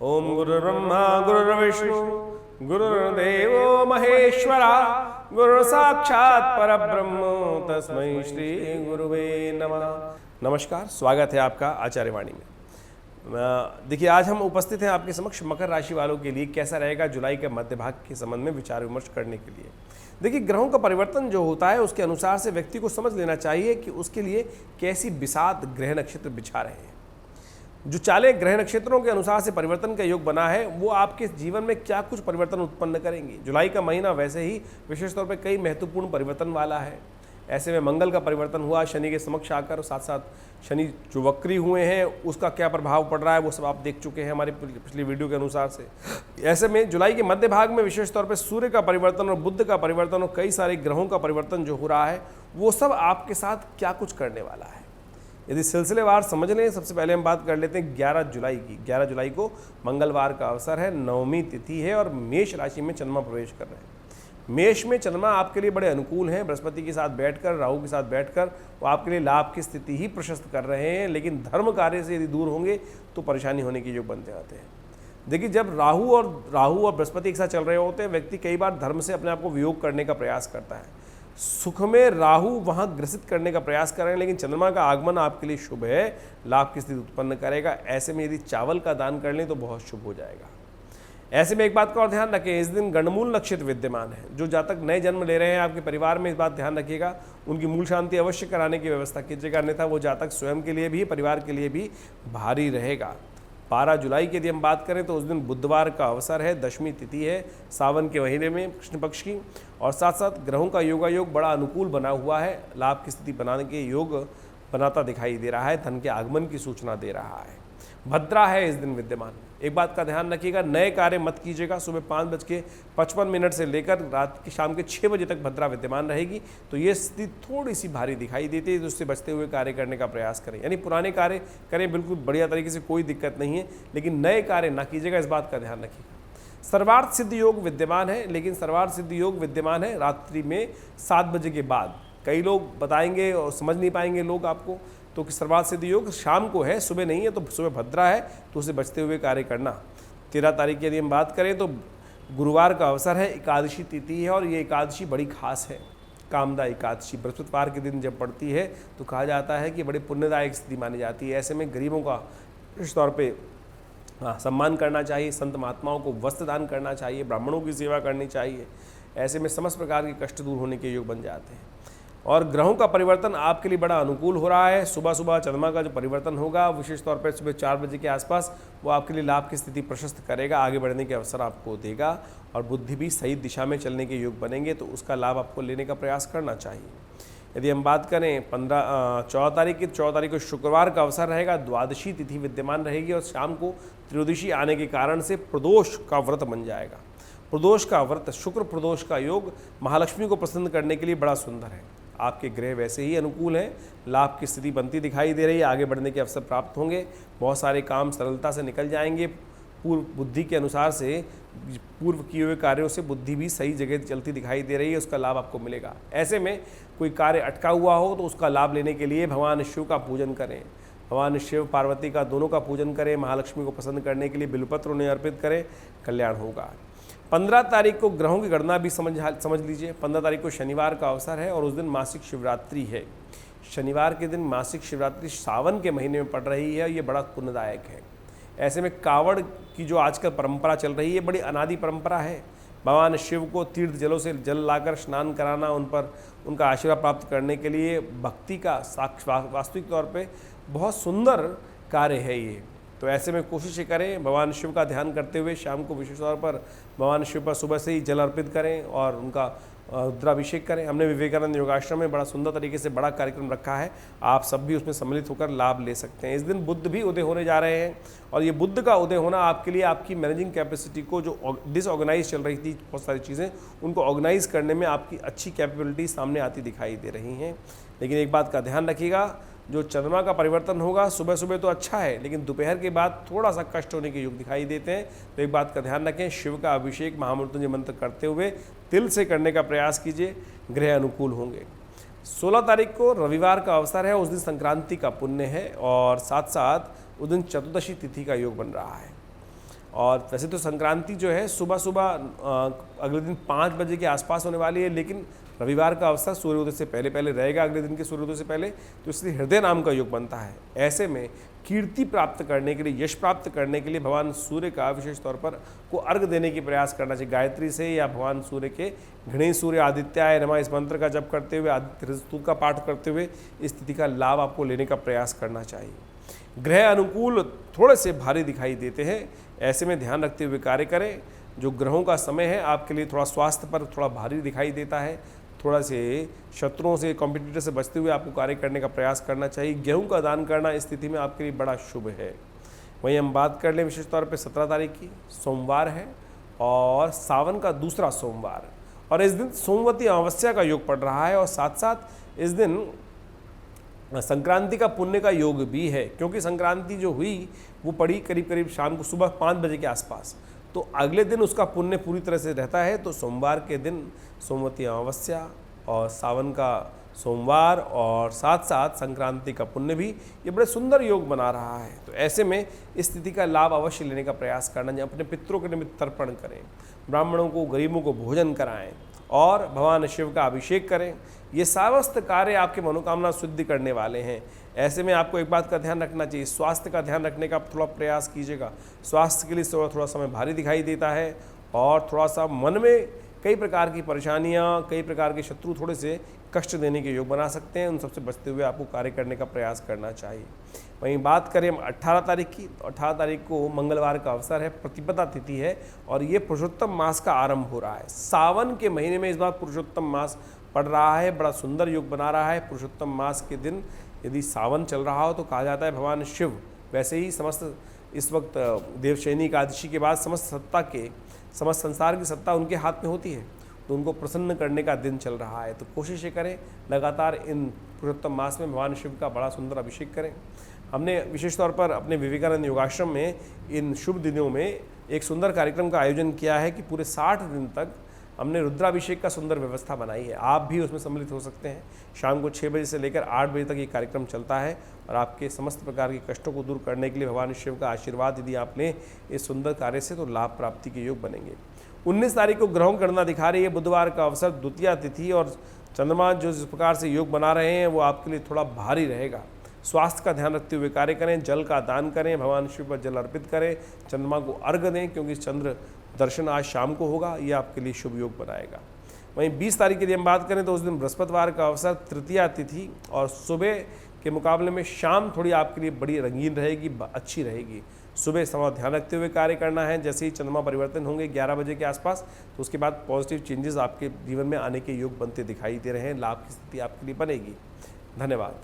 ओम गुरुर्ब्रह्मा गुरुर्विष्णु गुरुर्देवो महेश्वरा गुरु साक्षात परब्रह्म तस्मै श्री गुरुवे नमः। नमस्कार, स्वागत है आपका आचार्यवाणी में। देखिए, आज हम उपस्थित हैं आपके समक्ष मकर राशि वालों के लिए कैसा रहेगा जुलाई के मध्य भाग के संबंध में विचार विमर्श करने के लिए। देखिए, ग्रहों का परिवर्तन जो होता है उसके अनुसार से व्यक्ति को समझ लेना चाहिए कि उसके लिए कैसी बिसात ग्रह नक्षत्र बिछा रहे हैं। जो चाले ग्रह नक्षत्रों के अनुसार से परिवर्तन का योग बना है वो आपके जीवन में क्या कुछ परिवर्तन उत्पन्न करेंगे। जुलाई का महीना वैसे ही विशेष तौर पे कई महत्वपूर्ण परिवर्तन वाला है। ऐसे में मंगल का परिवर्तन हुआ शनि के समक्ष आकर, साथ साथ शनि जो वक्री हुए हैं उसका क्या प्रभाव पड़ रहा है वो सब आप देख चुके हैं हमारी पिछली वीडियो के अनुसार से। ऐसे में जुलाई के मध्य भाग में विशेष तौर पर सूर्य का परिवर्तन और बुध का परिवर्तन और कई सारे ग्रहों का परिवर्तन जो हो रहा है वो सब आपके साथ क्या कुछ करने वाला है। यदि सिलसिलेवार समझ लें, सबसे पहले हम बात कर लेते हैं 11 जुलाई की। 11 जुलाई को मंगलवार का अवसर है, नवमी तिथि है और मेष राशि में चंद्रमा प्रवेश कर रहे हैं। मेष में चंद्रमा आपके लिए बड़े अनुकूल हैं। बृहस्पति के साथ बैठकर, राहु के साथ बैठकर वो आपके लिए लाभ की स्थिति ही प्रशस्त कर रहे हैं, लेकिन धर्म कार्य से यदि दूर होंगे तो परेशानी होने के योग बनते आते हैं। देखिए, जब राहु और बृहस्पति एक साथ चल रहे होते हैं, व्यक्ति कई बार धर्म से अपने आप को वियोग करने का प्रयास करता है। सुख में राहु वहां ग्रसित करने का प्रयास कर रहे हैं, लेकिन चंद्रमा का आगमन आपके लिए शुभ है, लाभ की स्थिति उत्पन्न करेगा। ऐसे में यदि चावल का दान कर लें तो बहुत शुभ हो जाएगा। ऐसे में एक बात का और ध्यान रखें, इस दिन गंडमूल नक्षत्र विद्यमान है। जो जातक नए जन्म ले रहे हैं आपके परिवार में, इस बात ध्यान रखिएगा, उनकी मूल शांति अवश्य कराने की व्यवस्था कीजिएगा, अन्यथा वो जातक स्वयं के लिए भी, परिवार के लिए भी भारी रहेगा। 12 जुलाई की यदि हम बात करें तो उस दिन बुधवार का अवसर है, दशमी तिथि है सावन के महीने में कृष्ण पक्ष की, और साथ साथ ग्रहों का योगायोग बड़ा अनुकूल बना हुआ है, लाभ की स्थिति बनाने के योग बनाता दिखाई दे रहा है, धन के आगमन की सूचना दे रहा है। भद्रा है इस दिन विद्यमान। एक बात का ध्यान रखिएगा, नए कार्य मत कीजिएगा। सुबह 5:55 से लेकर रात की शाम के 6 बजे तक भद्रा विद्यमान रहेगी, तो ये स्थिति थोड़ी सी भारी दिखाई देती है, तो उससे बचते हुए कार्य करने का प्रयास करें। यानी पुराने कार्य करें बिल्कुल बढ़िया तरीके से, कोई दिक्कत नहीं है, लेकिन नए कार्य ना कीजिएगा, इस बात का ध्यान रखिएगा। सर्वार्थ सिद्ध योग विद्यमान है, लेकिन सर्वार्थ सिद्ध योग विद्यमान है रात्रि में 7 बजे के बाद। कई लोग बताएंगे और समझ नहीं पाएंगे लोग आपको, तो कि सर्वार्थ सिद्ध योग शाम को है, सुबह नहीं है, तो सुबह भद्रा है, तो उसे बचते हुए कार्य करना। 13 तारीख की यदि हम बात करें तो गुरुवार का अवसर है, एकादशी तिथि है और ये एकादशी बड़ी खास है, कामदा एकादशी। बृहस्पतिवार के दिन जब पड़ती है तो कहा जाता है कि बड़ी पुण्यदायक स्थिति मानी जाती है। ऐसे में गरीबों का इस तौर पर सम्मान करना चाहिए, संत महात्माओं को वस्त्र दान करना चाहिए, ब्राह्मणों की सेवा करनी चाहिए। ऐसे में समस्त प्रकार के कष्ट दूर होने के योग बन जाते हैं। और ग्रहों का परिवर्तन आपके लिए बड़ा अनुकूल हो रहा है। सुबह सुबह चंद्रमा का जो परिवर्तन होगा विशेष तौर पर सुबह 4 बजे के आसपास, वो आपके लिए लाभ की स्थिति प्रशस्त करेगा, आगे बढ़ने के अवसर आपको देगा और बुद्धि भी सही दिशा में चलने के योग बनेंगे, तो उसका लाभ आपको लेने का प्रयास करना चाहिए। यदि हम बात करें 14 तारीख को शुक्रवार का अवसर रहेगा, द्वादशी तिथि विद्यमान रहेगी और शाम को त्रयोदशी आने के कारण से प्रदोष का व्रत बन जाएगा। प्रदोष का व्रत, शुक्र प्रदोष का योग महालक्ष्मी को प्रसन्न करने के लिए बड़ा सुंदर है। आपके ग्रह वैसे ही अनुकूल हैं, लाभ की स्थिति बनती दिखाई दे रही है, आगे बढ़ने के अवसर प्राप्त होंगे, बहुत सारे काम सरलता से निकल जाएंगे। पूर्व बुद्धि के अनुसार से पूर्व किए हुए कार्यों से बुद्धि भी सही जगह चलती दिखाई दे रही है, उसका लाभ आपको मिलेगा। ऐसे में कोई कार्य अटका हुआ हो तो उसका लाभ लेने के लिए भगवान शिव का पूजन करें, भगवान शिव पार्वती का दोनों का पूजन करें, महालक्ष्मी को प्रसन्न करने के लिए बिल्वपत्र उन्हें अर्पित करें, कल्याण होगा। 15 तारीख को ग्रहों की गणना भी समझ लीजिए। 15 तारीख को शनिवार का अवसर है और उस दिन मासिक शिवरात्रि है। शनिवार के दिन मासिक शिवरात्रि सावन के महीने में पड़ रही है, ये बड़ा पुण्यदायक है। ऐसे में कावड़ की जो आजकल परंपरा चल रही है, बड़ी अनादि परंपरा है। भगवान शिव को तीर्थ जलों से जल लाकर स्नान कराना, उन पर उनका आशीर्वाद प्राप्त करने के लिए भक्ति का वास्तविक तौर पे बहुत सुंदर कार्य है ये। तो ऐसे में कोशिश करें, भगवान शिव का ध्यान करते हुए शाम को विशेष तौर पर भगवान शिव पर सुबह से ही जल अर्पित करें और उनका रुद्राभिषेक करें। हमने विवेकानंद योगाश्रम में बड़ा सुंदर तरीके से बड़ा कार्यक्रम रखा है, आप सब भी उसमें सम्मिलित होकर लाभ ले सकते हैं। इस दिन बुध भी उदय होने जा रहे हैं और ये बुध का उदय होना आपके लिए आपकी मैनेजिंग कैपेसिटी को, जो डिसऑर्गेनाइज चल रही थी बहुत सारी चीज़ें, उनको ऑर्गेनाइज करने में आपकी अच्छी कैपेबिलिटी सामने आती दिखाई दे रही हैं। लेकिन एक बात का ध्यान रखिएगा, जो चंद्रमा का परिवर्तन होगा सुबह सुबह तो अच्छा है, लेकिन दोपहर के बाद थोड़ा सा कष्ट होने के योग दिखाई देते हैं। तो एक बात का ध्यान रखें, शिव का अभिषेक महामृत्युंजय मंत्र करते हुए तिल से करने का प्रयास कीजिए, ग्रह अनुकूल होंगे। 16 तारीख को रविवार का अवसर है, उस दिन संक्रांति का पुण्य है और साथ साथ उस दिन चतुर्दशी तिथि का योग बन रहा है। और वैसे तो संक्रांति जो है सुबह सुबह अगले दिन 5 बजे के आसपास होने वाली है, लेकिन रविवार का अवसर सूर्योदय से पहले पहले रहेगा, अगले दिन के सूर्योदय से पहले, तो इसलिए हृदय नाम का योग बनता है। ऐसे में कीर्ति प्राप्त करने के लिए, यश प्राप्त करने के लिए भगवान सूर्य का विशेष तौर पर को अर्घ देने की प्रयास करना चाहिए। गायत्री से या भगवान सूर्य के घृणी सूर्य आदित्याय नमः इस मंत्र का जप करते हुए, आदित्य स्तुति का पाठ करते हुए इस तिथि का लाभ आपको लेने का प्रयास करना चाहिए। ग्रह अनुकूल थोड़े से भारी दिखाई देते हैं, ऐसे में ध्यान रखते हुए कार्य करें। जो ग्रहों का समय है आपके लिए थोड़ा स्वास्थ्य पर थोड़ा भारी दिखाई देता है, थोड़ा से शत्रुओं से, कॉम्पिटिटर से बचते हुए आपको कार्य करने का प्रयास करना चाहिए। गेहूं का दान करना इस स्थिति में आपके लिए बड़ा शुभ है। वहीं हम बात कर लें विशेष तौर पे 17 तारीख की, सोमवार है और सावन का दूसरा सोमवार, और इस दिन सोमवती अमावस्या का योग पड़ रहा है और साथ साथ इस दिन संक्रांति का पुण्य का योग भी है, क्योंकि संक्रांति जो हुई वो पड़ी करीब करीब शाम को सुबह 5 बजे के आसपास, तो अगले दिन उसका पुण्य पूरी तरह से रहता है। तो सोमवार के दिन सोमवती अमावस्या और सावन का सोमवार और साथ साथ संक्रांति का पुण्य भी, ये बड़े सुंदर योग बना रहा है। तो ऐसे में इस स्थिति का लाभ अवश्य लेने का प्रयास करना चाहिए। अपने पितरों के निमित्त तर्पण करें, ब्राह्मणों को, गरीबों को भोजन कराएं और भगवान शिव का अभिषेक करें। ये समस्त कार्य आपके मनोकामना सिद्धि करने वाले हैं। ऐसे में आपको एक बात का ध्यान रखना चाहिए, स्वास्थ्य का ध्यान रखने का थोड़ा प्रयास कीजिएगा। स्वास्थ्य के लिए थोड़ा समय भारी दिखाई देता है और थोड़ा सा मन में कई प्रकार की परेशानियां, कई प्रकार के शत्रु थोड़े से कष्ट देने के योग बना सकते हैं। उन सबसे बचते हुए आपको कार्य करने का प्रयास करना चाहिए। वहीं बात करें हम 18 तारीख की, तो 18 तारीख को मंगलवार का अवसर है, प्रतिपदा तिथि है और ये पुरुषोत्तम मास का आरंभ हो रहा है। सावन के महीने में इस बार पुरुषोत्तम मास पड़ रहा है, बड़ा सुंदर योग बना रहा है। पुरुषोत्तम मास के दिन यदि सावन चल रहा हो तो कहा जाता है भगवान शिव, वैसे ही समस्त इस वक्त देवशयनी एकादशी के बाद समस्त संसार की सत्ता उनके हाथ में होती है, तो उनको प्रसन्न करने का दिन चल रहा है। तो कोशिश ये करें लगातार इन पुरुषोत्तम मास में भगवान शिव का बड़ा सुंदर अभिषेक करें। हमने विशेष तौर पर अपने विवेकानंद योगाश्रम में इन शुभ दिनों में एक सुंदर कार्यक्रम का आयोजन किया है कि पूरे 60 दिन तक हमने रुद्राभिषेक का सुंदर व्यवस्था बनाई है। आप भी उसमें सम्मिलित हो सकते हैं। शाम को 6 बजे से लेकर 8 बजे तक ये कार्यक्रम चलता है और आपके समस्त प्रकार के कष्टों को दूर करने के लिए भगवान शिव का आशीर्वाद यदि आप लें इस सुंदर कार्य से, तो लाभ प्राप्ति के योग बनेंगे। 19 तारीख को ग्रहों की गणना दिखा रही है, बुधवार का अवसर, द्वितीया तिथि और चंद्रमा जो जिस प्रकार से योग बना रहे हैं वो आपके लिए थोड़ा भारी रहेगा। स्वास्थ्य का ध्यान रखते हुए कार्य करें, जल का दान करें, भगवान शिव पर जल अर्पित करें, चंद्रमा को अर्घ दें क्योंकि चंद्र दर्शन आज शाम को होगा, ये आपके लिए शुभ योग बनाएगा। वहीं 20 तारीख की यदि हम बात करें तो उस दिन बृहस्पतिवार का अवसर, तृतीया तिथि और सुबह के मुकाबले में शाम थोड़ी आपके लिए बड़ी रंगीन रहेगी, अच्छी रहेगी। सुबह समय ध्यान रखते हुए कार्य करना है। जैसे ही चंद्रमा परिवर्तन होंगे 11 बजे के आसपास, तो उसके बाद पॉजिटिव चेंजेस आपके जीवन में आने के योग बनते दिखाई दे रहे हैं। लाभ की स्थिति आपके लिए बनेगी। धन्यवाद।